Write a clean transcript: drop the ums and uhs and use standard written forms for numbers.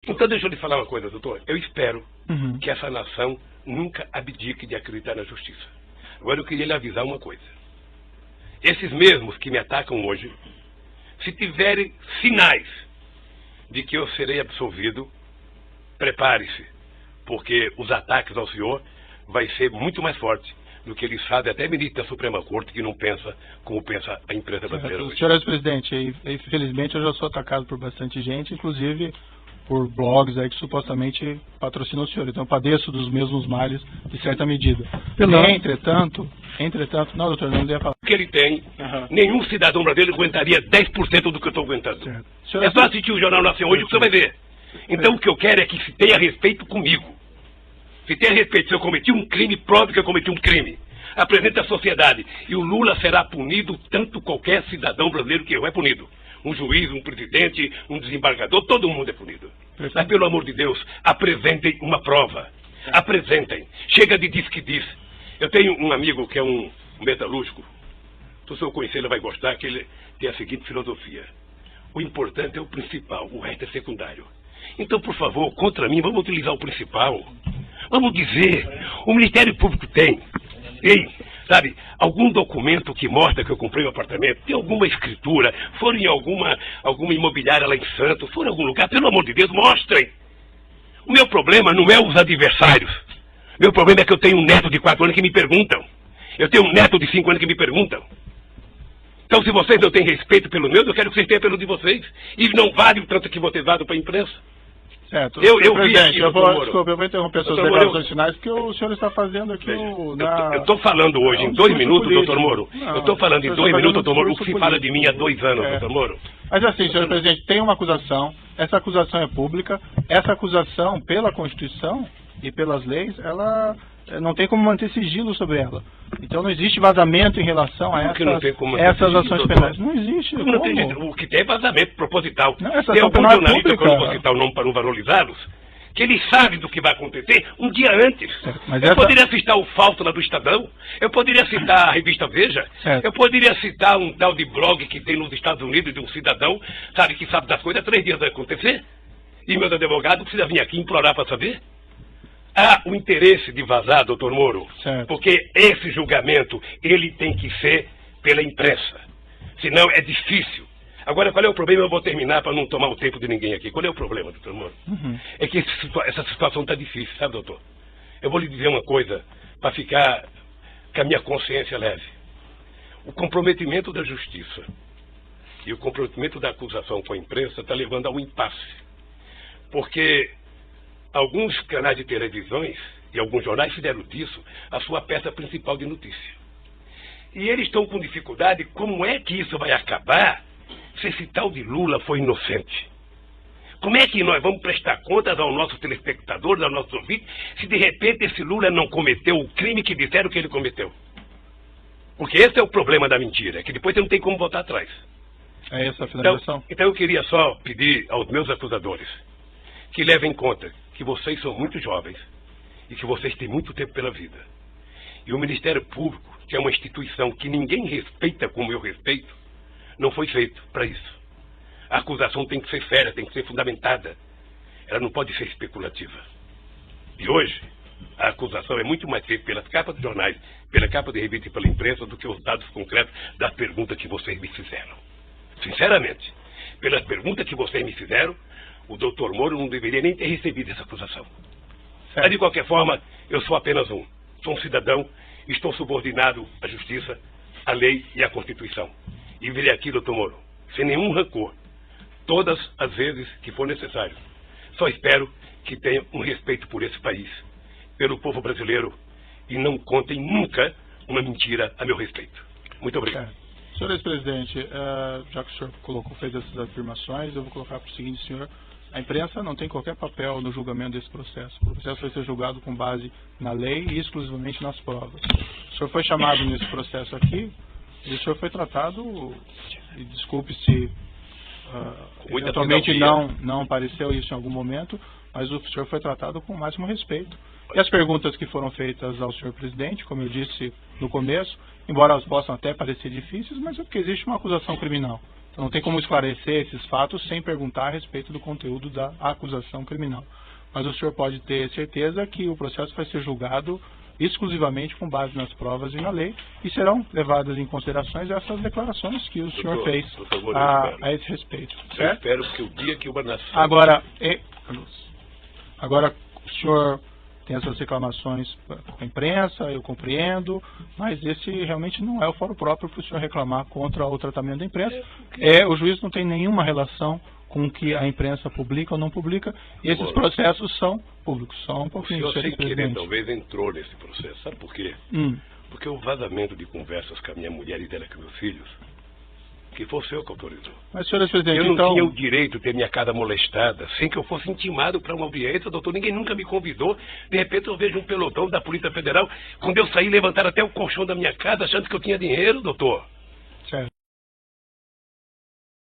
Então deixa eu lhe falar uma coisa, doutor. Eu espero que essa nação nunca abdique de acreditar na justiça. Agora eu queria lhe avisar uma coisa. Esses mesmos que me atacam hoje, se tiverem sinais de que eu serei absolvido, prepare-se, porque os ataques ao senhor vai ser muito mais forte do que eles fazem, até ministro da Suprema Corte, que não pensa como pensa a imprensa brasileira hoje. Senhor ex-presidente, infelizmente eu já sou atacado por bastante gente, inclusive por blogs aí que supostamente patrocinam o senhor. Então eu padeço dos mesmos males de certa medida. Entretanto, não, doutor, não deveria falar. O que ele tem, nenhum cidadão brasileiro aguentaria 10% do que eu estou aguentando. É só assistir o Jornal Nacional hoje que você vai ver. Então o que eu quero é que se tenha respeito comigo. Se tenha respeito, se eu cometi um crime, prove que eu cometi um crime. Apresente à sociedade. E o Lula será punido tanto qualquer cidadão brasileiro que é punido. Um juiz, um presidente, um desembargador, todo mundo é punido. Mas, pelo amor de Deus, apresentem uma prova. Apresentem. Chega de diz que diz. Eu tenho um amigo que é um metalúrgico. Se o senhor conhecer, ele vai gostar, que ele tem a seguinte filosofia. O importante é o principal, o resto é secundário. Então, por favor, contra mim, vamos utilizar o principal. Vamos dizer, o Ministério Público tem, sabe, algum documento que mostra que eu comprei um apartamento, tem alguma escritura, foram em alguma imobiliária lá em Santos, foram em algum lugar, pelo amor de Deus, mostrem. O meu problema não é os adversários. Meu problema é que eu tenho um neto de 4 anos que me perguntam. Eu tenho um neto de 5 anos que me perguntam. Então, se vocês não têm respeito pelo meu, eu quero que vocês tenham pelo de vocês. E não vale o tanto que vocês dão para a imprensa. Certo. Eu vi aqui, eu vou interromper suas declarações finais, porque o senhor está fazendo aqui eu estou falando hoje em 2 minutos, doutor Moro. Eu estou falando em 2 minutos, doutor Moro, o que se fala de mim há 2 anos, doutor Moro. Mas assim, senhor presidente, tem uma acusação, essa acusação é pública, essa acusação, pela Constituição e pelas leis, ela não tem como manter sigilo sobre ela. Então não existe vazamento em relação a essas ações penais. Não existe. Não tem, o que tem é vazamento proposital. Não, essa tem algum jornalista, quando vou pública. citar o nome para não valorizá-los, que ele sabe do que vai acontecer um dia antes. Mas eu poderia citar o Fausto lá do Estadão, eu poderia citar a revista Veja, eu poderia citar um tal de blog que tem nos Estados Unidos de um cidadão, sabe, que sabe das coisas, 3 dias vai acontecer, e meus advogados precisam vir aqui implorar para saber. Há o interesse de vazar, doutor Moro, porque esse julgamento, ele tem que ser pela imprensa. Senão é difícil. Agora, qual é o problema? Eu vou terminar para não tomar o tempo de ninguém aqui. Qual é o problema, doutor Moro? É que essa situação está difícil, sabe, doutor? Eu vou lhe dizer uma coisa, para ficar com a minha consciência leve. O comprometimento da justiça e o comprometimento da acusação com a imprensa está levando a um impasse. Porque alguns canais de televisões e alguns jornais fizeram disso a sua peça principal de notícia. E eles estão com dificuldade, como é que isso vai acabar se esse tal de Lula foi inocente? Como é que nós vamos prestar contas aos nossos telespectadores, aos nossos ouvintes, se de repente esse Lula não cometeu o crime que disseram que ele cometeu? Porque esse é o problema da mentira, que depois você não tem como voltar atrás. É essa a finalização? Então eu queria só pedir aos meus acusadores que levem em conta que vocês são muito jovens e que vocês têm muito tempo pela vida. E o Ministério Público, que é uma instituição que ninguém respeita como eu respeito, não foi feito para isso. A acusação tem que ser séria, tem que ser fundamentada. Ela não pode ser especulativa. E hoje, a acusação é muito mais feita pelas capas de jornais, pela capa de revista e pela imprensa do que os dados concretos das perguntas que vocês me fizeram. Sinceramente, pelas perguntas que vocês me fizeram, o doutor Moro não deveria nem ter recebido essa acusação. Mas, de qualquer forma, eu sou apenas um. Sou um cidadão, estou subordinado à justiça, à lei e à Constituição. E virei aqui, doutor Moro, sem nenhum rancor, todas as vezes que for necessário. Só espero que tenha um respeito por esse país, pelo povo brasileiro, e não contem nunca uma mentira a meu respeito. Muito obrigado. Senhor ex-presidente, já que o senhor fez essas afirmações, eu vou colocar para o seguinte, senhor. A imprensa não tem qualquer papel no julgamento desse processo. O processo vai ser julgado com base na lei e exclusivamente nas provas. O senhor foi chamado nesse processo aqui e o senhor foi tratado, e desculpe se eventualmente não apareceu isso em algum momento, mas o senhor foi tratado com o máximo respeito. E as perguntas que foram feitas ao senhor presidente, como eu disse no começo, embora elas possam até parecer difíceis, mas é porque existe uma acusação criminal. Então, não tem como esclarecer esses fatos sem perguntar a respeito do conteúdo da acusação criminal. Mas o senhor pode ter certeza que o processo vai ser julgado exclusivamente com base nas provas e na lei, e serão levadas em consideração essas declarações que o senhor fez a esse respeito. Certo? Eu espero que o dia que uma nação... Agora, o senhor tem essas reclamações com a imprensa, eu compreendo, mas esse realmente não é o fórum próprio para o senhor reclamar contra o tratamento da imprensa. O juiz não tem nenhuma relação com o que a imprensa publica ou não publica, e esses processos são públicos. Só um pouquinho. O senhor, sem querer, talvez entrou nesse processo. Sabe por quê? Porque o vazamento de conversas com a minha mulher e dela com meus filhos, que foi o senhor que autorizou. Mas, senhor presidente, eu não tinha o direito de ter minha casa molestada sem que eu fosse intimado para uma audiência, doutor. Ninguém nunca me convidou. De repente eu vejo um pelotão da Polícia Federal. Quando eu saí, levantaram até o colchão da minha casa achando que eu tinha dinheiro, doutor.